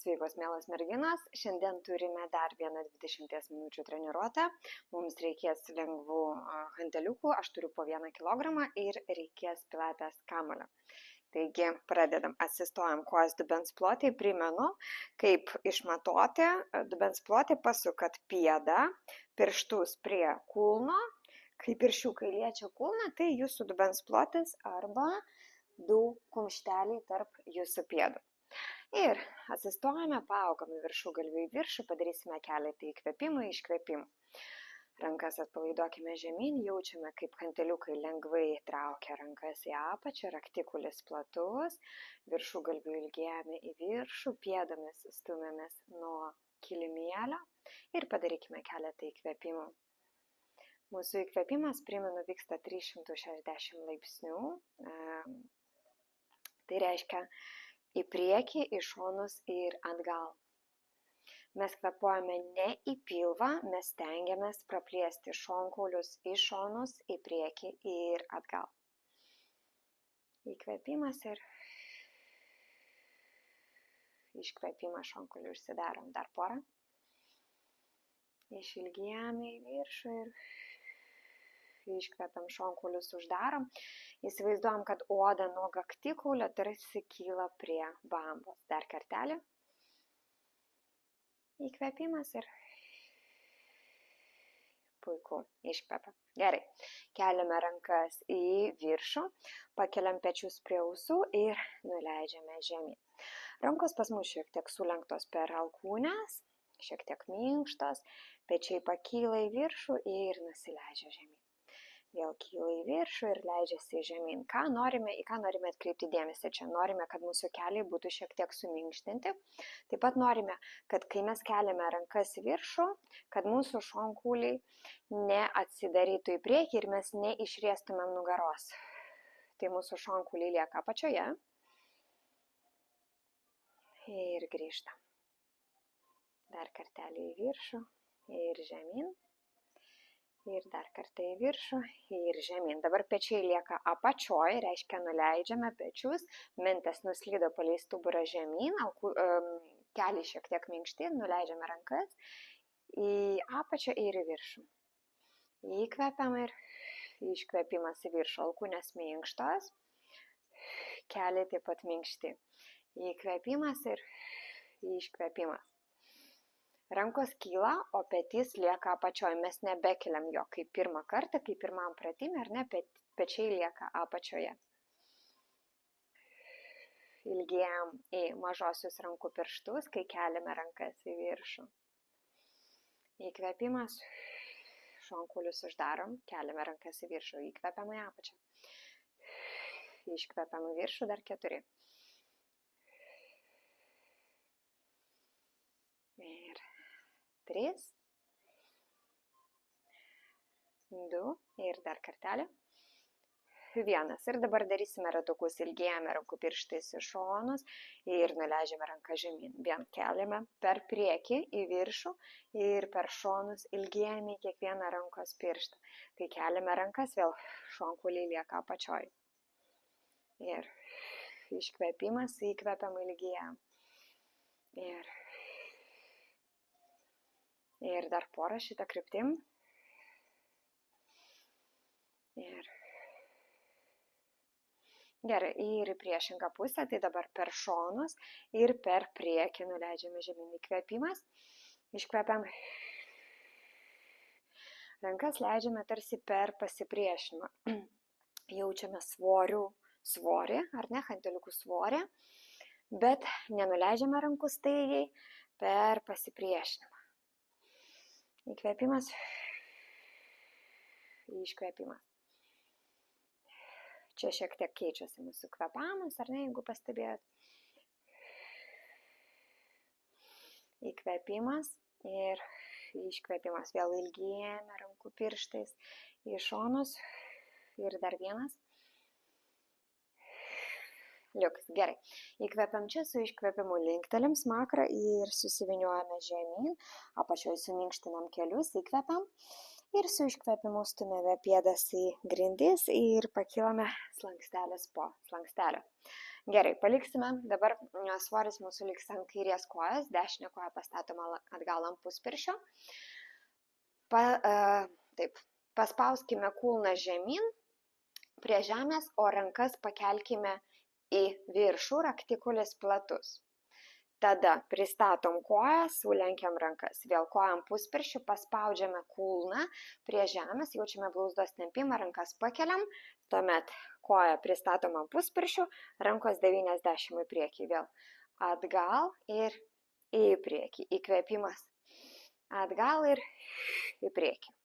Sveikos, mielos merginos. Šiandien turime dar vieną 20 minučių treniruotę. Mums reikės lengvų hanteliukų, aš turiu po 1 kilogramą ir reikės pilates kamuolio. Taigi pradedam. Atsistojam kojas dubens plotai. Primenu, kaip išmatuoti dubens plotį. Pasukat pėdą, pirštus prie kulno. Kai pirščiukai liečia kulną, tai jūsų dubens plotis arba 2 kumšteliai tarp jūsų pėdų. Ir atsistojame, paaugame viršugalviu į viršų, padarysime keletą įkvėpimų, iškvėpimų. Rankas atpalaiduokime žemyn, jaučiame, kaip hanteliukai lengvai traukia rankas į apačią, raktikulis platus, viršugalviu ilgėjame į viršų, pėdomis stumėmės nuo kilimėlio ir padarykime keletą įkvėpimų. Mūsų įkvėpimas, primenu, vyksta 360 laipsnių. Tai reiškia į priekį, į šonus ir atgal. Mes kvėpuojame ne į pilvą, mes stengiamės praplėsti šonkaulius į šonus, į priekį ir atgal. Įkvėpimas ir iškvėpimas, šonkaulių užsidarom. Dar porą. Išilgėjame į viršų ir iškvepiam, šonkaulius uždarom. Įsivaizduojam, kad oda nuo kaktikaulio tarsi kyla prie bambos. Dar kartelį. Įkvėpimas ir puiku. Iškvepiam. Gerai. Keliame rankas į viršų, pakeliam pečius prie ausų ir nuleidžiame žemyn. Rankos pas mus šiek tiek sulenktos per alkūnes, šiek tiek minkštos, pečiai pakyla į viršų ir nusileidžia žemyn. Vėl kyla į viršų ir leidžiasi žemyn. Į ką norime atkreipti dėmesį? Čia norime, kad mūsų keliai būtų šiek tiek suminkštinti. Taip pat norime, kad kai mes keliame rankas į viršų, kad mūsų šonkauliai neatsidarytų į priekį ir mes neišriestumėm nugaros. Tai mūsų šonkauliai lieka apačioje. Ir grįžtam. Dar kartelį į viršų ir žemyn. Ir dar kartą į viršų ir žemyn. Dabar pečiai lieka apačioj, reiškia nuleidžiame pečius, mentas nuslydo palei stuburą žemyn, keliai šiek tiek minkšti, nuleidžiame rankas į apačią ir į viršų. Įkvepiam ir iškvepimas į viršų, alkūnės minkštos, keliai taip pat minkšti. Įkvepimas ir iškvepimas. Rankos kyla, o petys lieka apačioj. Mes nebekeliam jo kaip pirmą kartą, kaip pirmam pratime, ar ne, pečiai lieka apačioje. Ilgėjam į mažosius rankų pirštus, kai keliame rankas į viršų. Įkvėpimas, šonkaulius uždarom, keliame rankas į viršų, įkvepiam į apačią. Iškvepiam į viršų, dar 4. Ir 3, 2 ir dar kartelį. 1. Ir dabar darysime ratukus, ilgėjame rankų pirštais į šonus ir nuleidžiame ranką žemyn. Vien keliame per priekį į viršų ir per šonus ilgėjame kiekvieną rankos pirštą. Kai keliame rankas, vėl šonkauliai lieka apačioj. Ir iškvėpimas, įkvepiam, ilgėjam. Ir dar porą šitą kryptim. Ir gerai, ir į priešingą pusę, tai dabar per šonus ir per priekį nuleidžiame žemyn. Įkvėpimas, iškvepiam. Rankas leidžiame tarsi per pasipriešinimą. Jaučiame svorį, ar ne, hanteliukų svorį, bet nenuleidžiame rankų staigiai per pasipriešinimą. Įkvėpimas, iškvėpimas. Čia šiek tiek keičiasi mūsų kvėpavimas, ar ne, jeigu pastebėjot. Įkvėpimas ir iškvėpimas. Vėl ilgėjame rankų pirštais į šonus. Ir dar 1. Liuks, gerai. Įkvepiam čia, su iškvepimu linktelim smakrą ir susiviniuojame žemyn. Apačioj suminkštinam kelius, įkvepiam. Ir su iškvepimu stumėme pėdas į grindis ir pakilame slankstelis po slankstelio. Gerai, paliksime, dabar svoris mūsų liks ant kairės kojos, dešinę koją pastatome atgal ant puspirščio. Taip, paspauskime kulną žemyn prie žemės, o rankas pakelkime į viršų, raktikulis platus. Tada pristatom koją, sulenkiam rankas. Vėl kojam puspirščių, paspaudžiame kulną prie žemės, jaučiame blauzdos tempimą, rankas pakeliam, tuomet koją pristatom ant puspirščių, rankos 90 į priekį. Vėl atgal ir į priekį. Įkvėpimas. Atgal ir į priekį.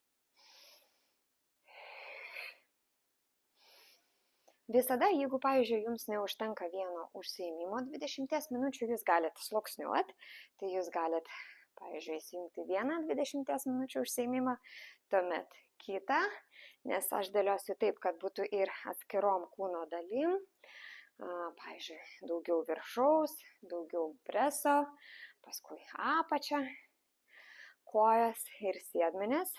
Visada, jeigu, pavyzdžiui, jums neužtenka vieno užsiėmimo 20 minučių, jūs galite sluoksniuoti, tai jūs galite, pavyzdžiui, įsijungti vieną 20 minučių užsiėmimą, tuomet kitą, nes aš dėliosiu taip, kad būtų ir atskirom kūno dalim, pavyzdžiui, daugiau viršaus, daugiau preso, paskui apačią, kojas ir sėdmenis.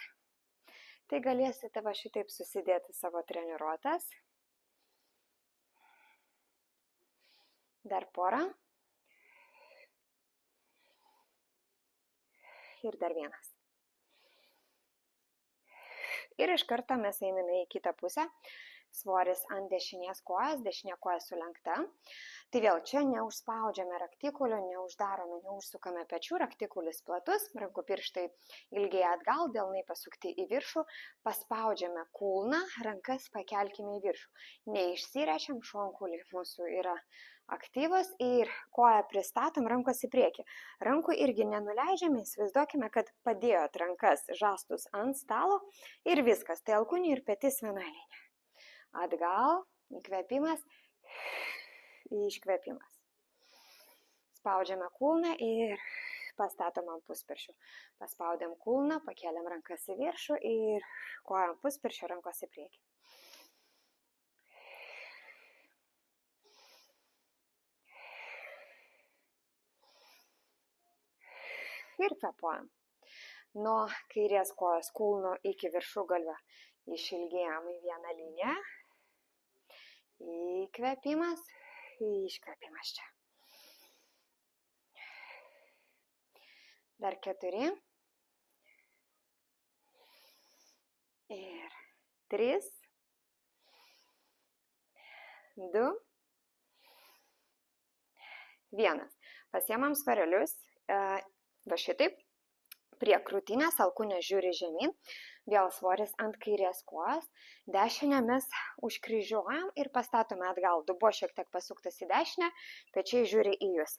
Tai galėsite va šitaip susidėti savo treniruotes. Dar porą. Ir dar vienas. Ir iš karto mes einame į kitą pusę. Svoris ant dešinės kojas, dešinė koja sulenkta. Tai vėl čia neužspaudžiame raktikulių, neuždarome, neužsukame pečių, raktikulis platus, rankų pirštai ilgiai atgal, delnai pasukti į viršų, paspaudžiame kulną, rankas pakelkime į viršų. Neišsirečiam, šonkuliai mūsų yra aktyvus ir koją pristatom, rankos į priekį. Rankų irgi nenuleidžiame, įsivaizduokime, kad padėjot rankas žastus ant stalo ir viskas, tai alkūnė ir petis viena linija. Atgal, įkvėpimas, iškvėpimas. Spaudžiame kulną ir pastatom ant puspirščių. Paspaudėm kulną, pakeliam rankas į viršų ir koją ant puspirščių, rankos į priekį. Ir kvėpuojam. Nuo kairės kojos kulno iki viršugalvio išilgėjam į vieną liniją. Įkvėpimas, iškvėpimas čia. Dar 4. Ir 3. 2. 1. Pasiemam svarelius, va šitaip, prie krūtinės, alkūnė žiūri žemyn. Vėl svoris ant kairės kojos, dešinę mes užkryžiuojam ir pastatome atgal. Dubuo šiek tiek pasuktas į dešinę, pečiai žiūri į jūs.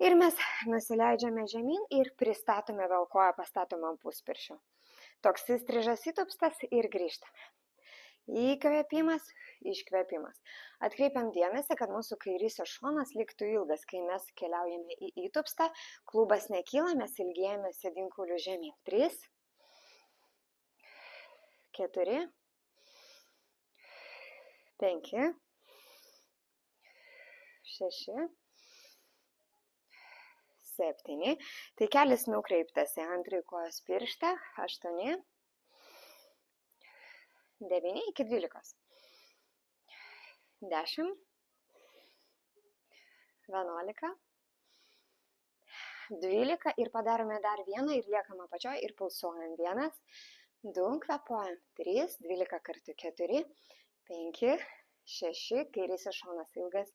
Ir mes nusileidžiame žemyn ir pristatome vėl koją, pastatome ant puspirščių. Toks įstrižas įtupstas ir grįžtame. Įkvėpimas, iškvėpimas. Atkreipiam dėmesį, kad mūsų kairysis šonas liktų ilgas, kai mes keliaujame į įtupstą, klubas nekyla, mes ilgėjame sėdinkulių žemyn. 3. 4, 5, 6, 7. Tai kelis nukreiptas į antrąjį kojos pirštą. 8, 9 iki 12. 10, 11, 12 ir padarome dar vieną ir liekam apačioj ir pulsuojam. 1, 2, kvėpuojam, 3, 12 kartų, 4, 5, 6, kairysis šonas ilgas,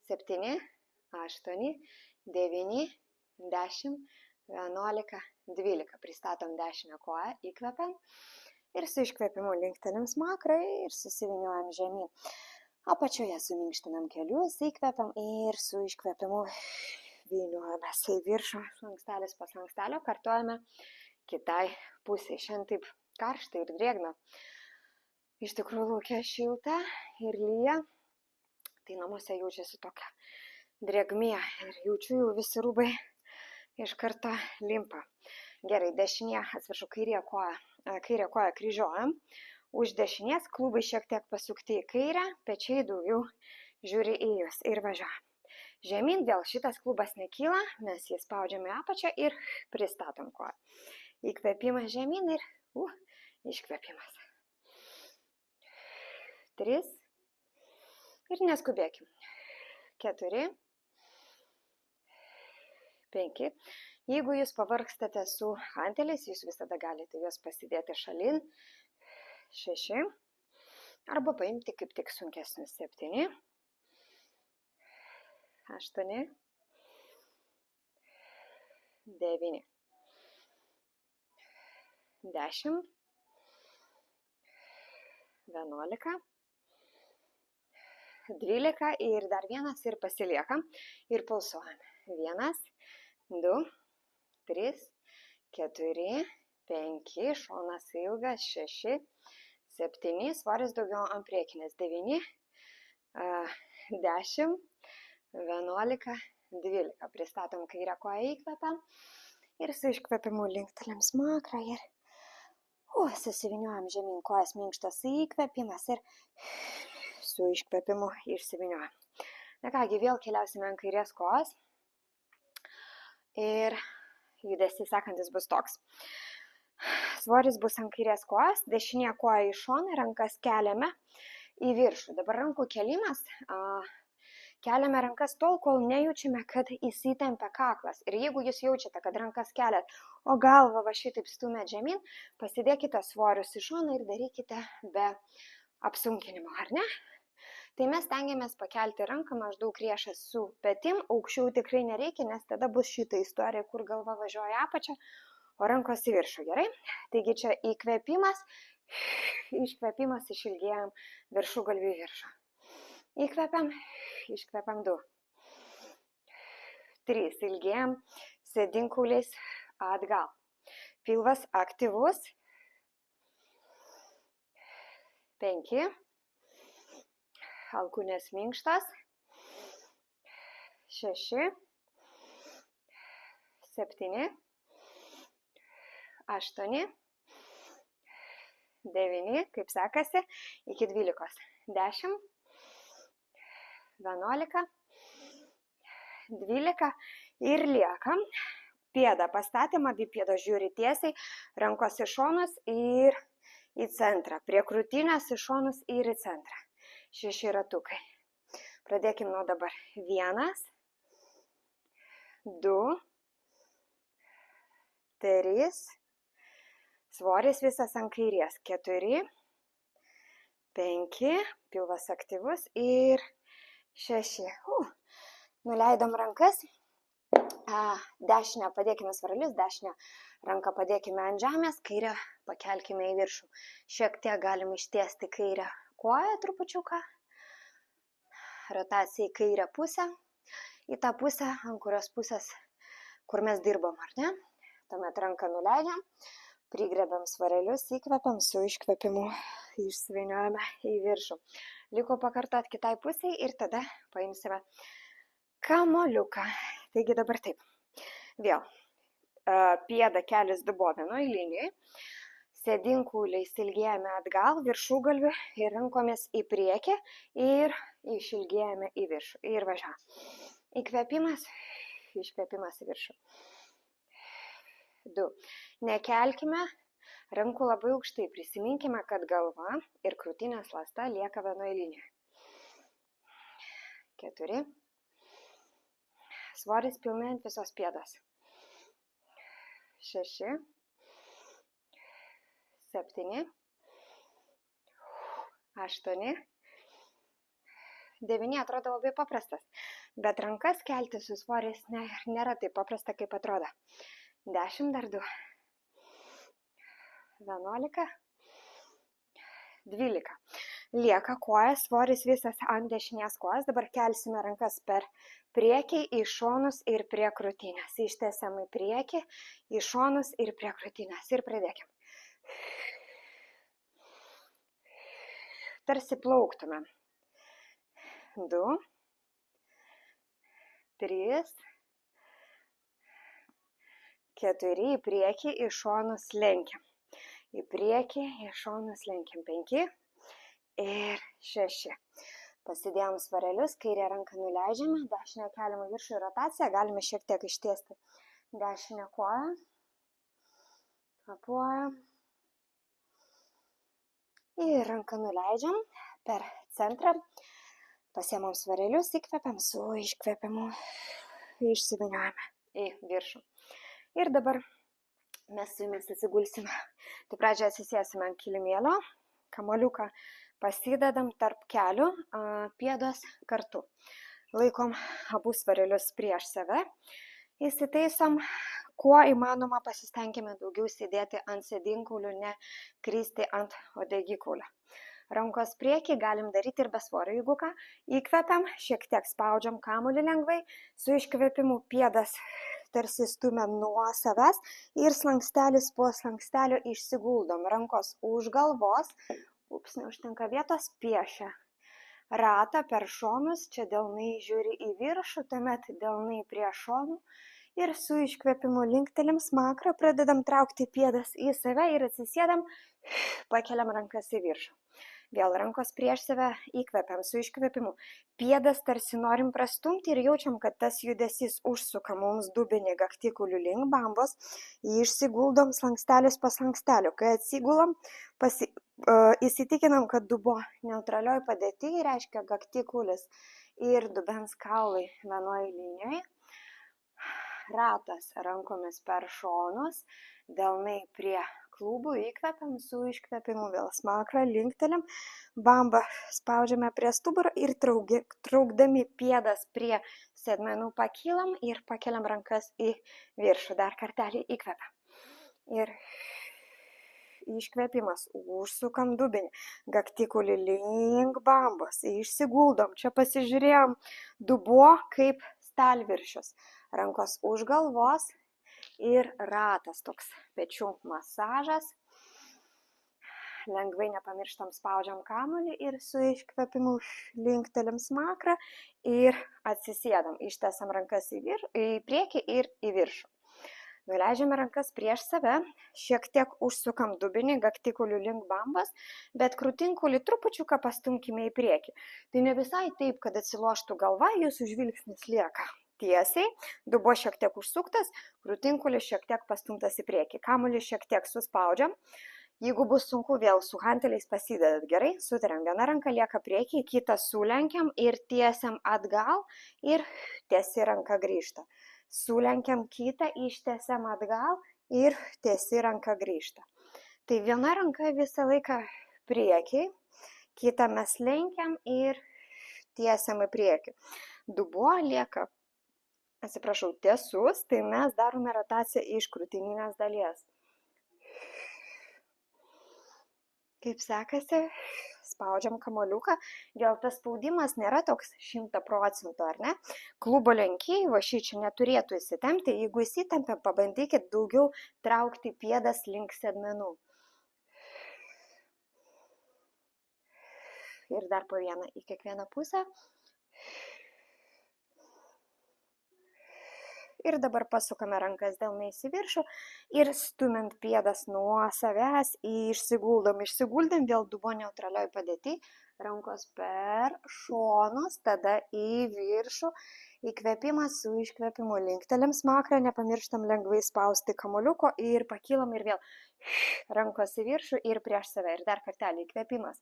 7, 8, 9, 10, 11, 12. Pristatom dešinę koją, įkvepiam ir su iškvėpimu linktelim smakrą ir susiviniojam žemyn. Apačioje suminkštinam kelius, įkvepiam ir su iškvėpimu vyniojamės į viršų, slankstelis po slankstelio, kartuojame kitai pusei. Šiandien taip karšta ir drėgna. Iš tikrųjų lauke šilta ir lyja, tai namuose jaučiasi tokia drėgmė ir jaučiu jau visi rūbai iš karto limpa. Gerai, kairę koją kryžiuojam, už dešinės klubai šiek tiek pasukti į kairę, pečiai daugiau žiūri į jūs ir važiuojam. Žemyn vėl šitas klubas nekyla, mes jį spaudžiame apačią ir pristatom koją. Įkvėpimas žemyn ir iškvėpimas. 3. Ir neskubėkim. 4, 5. Jeigu jūs pavargstate su hanteliais, jūs visada galite juos pasidėti šalin. 6. Arba paimti kaip tik sunkesnius. 7, 8, 9, 10, 11, 12 ir dar vienas ir pasiliekam ir pulsuojam. 1, 2, 3, 4, 5, šonas ilgas, 6, 7, svoris daugiau ant priekinės, 9, 10, 11, 12. Pristatom kairę koją, įkvepiam ir su iškvepimu linktelėm smakrą ir susiviniojam žemyn, kojas minkštas įkvepimas ir su iškvepimu išsiviniojam. Na kągi, vėl keliausime ant kairės kojos ir judesys sekantis bus toks. Svoris bus ant kairės kojos, dešinė koja į šoną, rankas keliame į viršų. Dabar rankų kelimas, keliame rankas tol, kol nejaučiame, kad įsitempia kaklas. Ir jeigu jūs jaučiate, kad rankas keliat, o galvą va šitaip stumėt žemyn, pasidėkite svorius į šoną ir darykite be apsunkinimo, ar ne? Tai mes stengiamės pakelti ranką maždaug riešas su petim, aukščiau tikrai nereikia, nes tada bus šita istorija, kur galva važiuoja apačią, o rankos į viršų, gerai? Taigi čia įkvėpimas, iškvėpimas, išilgėjam viršugalvį į viršų. Įkvepiam, iškvepiam 2. 3, ilgėjam sėdinkauliais atgal. Pilvas aktyvus. 5. Alkūnės minkštas. 6. 7. 8. 9. Kaip sekasi? Iki 12. 10. 11. 12. Ir liekam. Pėdą pastatėm, abi pėdos žiūri tiesiai, rankos į šonus ir į centrą. Prie krūtinės į šonus ir į centrą. 6 ratukai. Pradėkim nuo dabar. 1, 2, 3, svoris visas ant kairės. 4, 5, pilvas aktyvus ir 6. Nuleidom rankas. Dešinę padėkime svaralius, dešinę ranką padėkime ant žemės, kairę pakelkime į viršų. Šiek tiek galim ištiesti kairę koją trupučiuką. Rotacija į kairę pusę. Į tą pusę, ant kurios pusės, kur mes dirbom, ar ne? Tuomet ranką nuleidžiam, prigrebiam svarelius, įkvepiam, su iškvepimu išsiviniojame į viršų. Liko pakartot kitai pusiai ir tada paimsime kamoliuką. Taigi dabar taip. Vėl. Pėda kelis dubuo vienoj linijai. Sėdinkauliais ilgėjame atgal, viršugalviu ir rankomis į priekį ir išilgėjame į viršų. Ir važiuojame. Įkvėpimas, iškvėpimas į viršų. 2. Nekelkime rankų labai aukštai. Prisiminkime, kad galva ir krūtinės ląsta lieka vienoj linijoje. 4. Svoris pilnai ant visos pėdos. 6. 7. 8. 9 atrodo labai paprastas, bet rankas kelti su svoriais nėra taip paprasta, kaip atrodo. 10 dar 2. 11. 12. Lieka kojas, svoris visas ant dešinės kojas. Dabar kelsime rankas per priekį, į šonus ir prie krūtinės. Ištesiam į priekį, į šonus ir prie krūtinės. Ir pradėkim. Tarsi plauktume. 2, 3, 4, į priekį, į šonus lenkiam. Į priekį, į šonus lenkiam. 5 ir 6. Pasidėjom svarelius, kairę ranką nuleidžiame, dešinę keliam į viršų rotaciją, galime šiek tiek ištiesti dešinę koją. Kapuojam. Ir ranką nuleidžiam per centrą. Pasiemam svarelius, įkvepiam, su iškvepimu išsiviniojame į viršų. Ir dabar mes su jumis atsigulsime. Tai pradžioje atsisėsime ant kilimėlio, kamuoliuką pasidedam tarp kelių, pėdos kartu. Laikom abu svarelius prieš save, įsitaisom, kuo įmanoma pasistengime daugiau sėdėti ant sėdinkaulių, ne kristi ant uodegikaulio. Rankos priekį galim daryti ir be svorio, jeigu ką. Įkvepiam, šiek tiek spaudžiam kamuolį lengvai, su iškvėpimu pėdas tarsi stumiam nuo savęs ir slankstelis po slankstelio išsiguldom. Rankos už galvos, neužtenka vietos, piešia ratą per šonus, čia delnai žiūri į viršų, tuomet delnai prie šonų ir su iškvėpimu linktelim smakrą, pradedam traukti pėdas į save ir atsisėdam, pakeliam rankas į viršų. Vėl rankos prieš save, įkvepiam su iškvėpimu. Pėdas tarsi norim prastumti ir jaučiam, kad tas judesys užsuka mums dubinį gaktikulių link bambos. Išsiguldom slankstelis po slankstelio. Kai atsigulam, įsitikinam, kad dubuo neutralioj padėtyje, reiškia gaktikulis ir dubens kaulai vienoje linijoje. Ratas rankomis per šonus, delnai prie klubų, įkvepiam, su iškvepimu vėl smakrą linktelim, bambą spaudžiame prie stuburo ir traukdami pėdas prie sėdmenų pakylam ir pakeliam rankas į viršų. Dar kartelį įkvepiam. Ir iškvėpimas, užsukam dubinį, gaktikulį link bambos, išsiguldom, čia pasižiūrėjom dubuo kaip stalviršius, rankos už galvos ir ratas toks pečių masažas. Lengvai nepamirštam spaudžiam kamuolį ir su iškvėpimu linktelim smakrą ir atsisėdam. Ištiesiam rankas į priekį ir į viršų. Nuleidžiame rankas prieš save, šiek tiek užsukam dubinį, gaktikulių link bambas, bet krūtinkulį trupučiuką pastumkime į priekį. Tai ne visai taip, kad atsiloštų galva, jūsų žvilgsnis lieka tiesiai, dubuo šiek tiek užsuktas, krūtinkulis šiek tiek pastumtas į priekį, kamuolį šiek tiek suspaudžiam. Jeigu bus sunku, vėl su hanteliais pasidedat, gerai, sutariam, viena ranka lieka priekį, kitą sulenkiam ir tiesiam atgal ir tiesi ranka grįžta. Sulenkiam kitą, ištiesiam atgal ir tiesi ranka grįžta. Tai viena ranka visą laiką priekį, kitą mes lenkiam ir tiesiam į priekį. Dubuo lieka, tiesus, tai mes darome rotaciją iš krūtininės dalies. Kaip sekasi, spaudžiam kamuoliuką, vėl tas spaudimas nėra toks 100%, ar ne? Klubo lenkėjai, va šičia neturėtų įsitempti, jeigu įsitempia, pabandykit daugiau traukti pėdas link sėdmenų. Ir dar po vieną į kiekvieną pusę. Ir dabar pasukame rankas delnais į viršų ir stumiant pėdas nuo savęs išsiguldom, vėl dubuo neutralioj padėty, rankos per šonus, tada į viršų, įkvėpimas su iškvėpimu linktelim smakrą, nepamirštam lengvai spausti kamuoliuko ir pakylam ir vėl rankos į viršų ir prieš save. Ir dar kartelį įkvėpimas.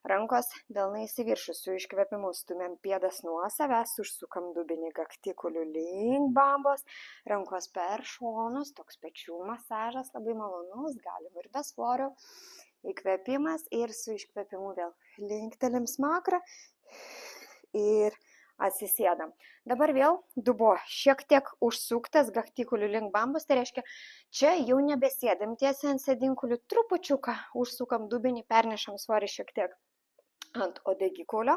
Rankos delnais į viršų, su iškvėpimu stumiam pėdas nuo savęs, užsukam dubinį gaktikulių link bambos, rankos per šonus, toks pečių masažas labai malonus, galim ir be svorio. Įkvėpimas ir su iškvėpimu vėl linktelim smakrą ir atsisėdam. Dabar vėl dubuo šiek tiek užsuktas gaktikulių link bambos, tai reiškia, čia jau nebesėdam tiesiai ant sėdinkulių, trupučiuką užsukam dubinį, pernešam svorį šiek tiek ant uodegikaulio,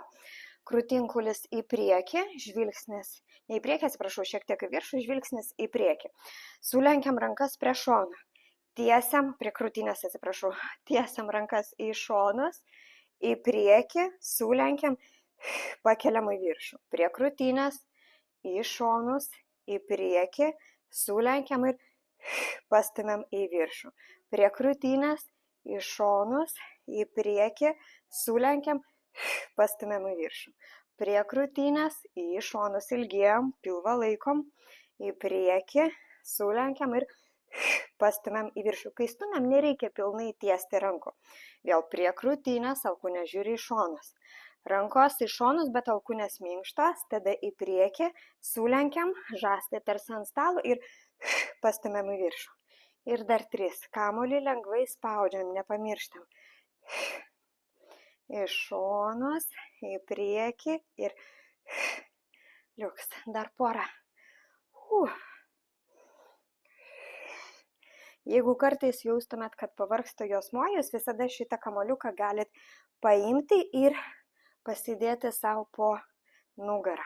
krūtinkulis į priekį, žvilgsnis, ne į priekį, šiek tiek į viršų, žvilgsnis į priekį. Sulenkiam rankas prie šoną, tiesiam, prie krūtinės, tiesiam rankas į šonus, į priekį, sulenkiam, pakeliam į viršų. Prie krūtinės, į šonus, į priekį, sulenkiam ir pastumiam į viršų. Prie krūtinės, į šonus, į priekį, sulenkiam, pastumiam į viršų. Prie krūtinės, į šonus ilgėjam, pilvą laikom, į priekį, sulenkiam ir pastumiam į viršų. Kai stumiam, nereikia pilnai tiesti rankų. Vėl prie krūtinės, alkūnė žiūri į šonus. Rankos į šonus, bet alkūnės minkštos, tada į priekį, sulenkiam, žastai tarsi ant stalo ir pastumiam į viršų. Ir dar 3. Kamuolį lengvai spaudžiam, nepamirštam. Į šonus, į priekį ir liuks. Dar porą. Jeigu kartais jaustumėt, kad pavargsta juosmuojus, visada šitą kamuoliuką galit paimti ir pasidėti savo po nugarą.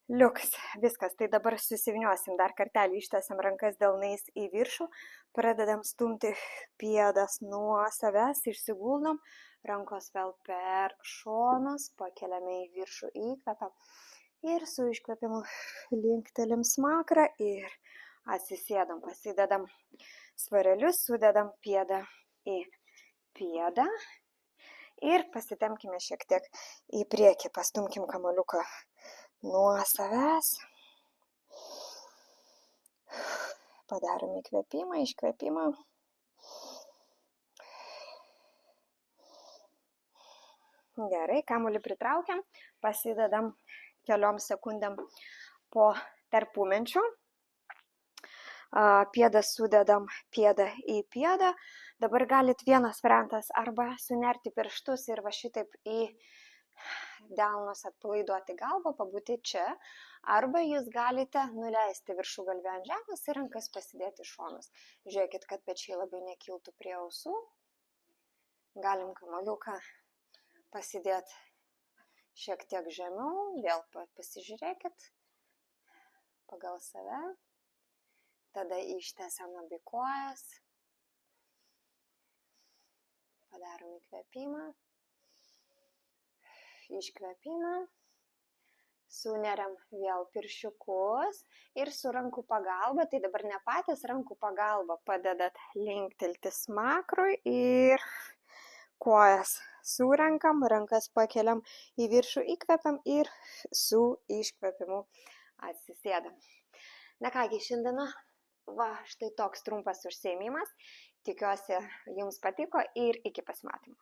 Liuks, viskas, tai dabar susivyniosim, dar kartelį ištiesiam rankas delnais į viršų, pradedam stumti pėdas nuo savęs, išsiguldom, rankos vėl per šonus, pakeliame į viršų, įkvepiam ir su iškvepimu linktelim smakrą ir atsisėdam, pasidedam svarelius, sudedam pėdą į pėdą ir pasitempkime šiek tiek į priekį, pastumkim kamuoliuką nuo savęs. Padarom įkvėpimą, iškvėpimą. Gerai, kamuolį pritraukiam, pasidedam keliom sekundėm po tarpumenčių. Pėdą sudedam pėdą į pėdą. Dabar galit vienas variantas arba sunerti pirštus ir va šitaip į delnus atpalaiduoti galvą, pabūti čia, arba jūs galite nuleisti viršugalvį ant žemės ir rankas pasidėti į šonus. Žiūrėkit, kad pečiai labai nekiltų prie ausų. Galim kamuoliuką pasidėti šiek tiek žemiau, vėl pasižiūrėkit pagal save. Tada ištiesiam abi kojas, padarom įkvėpimą, iškvėpimą, suneriam vėl pirščiukus ir su rankų pagalba, tai dabar ne patys rankų pagalba, padedat linktelti smakrui ir kojas surenkam, rankas pakeliam į viršų, įkvepiam ir su iškvėpimu atsisėdam. Na kągi, šiandieną va, štai toks trumpas užsiėmimas. Tikiuosi, jums patiko ir iki pasimatymo.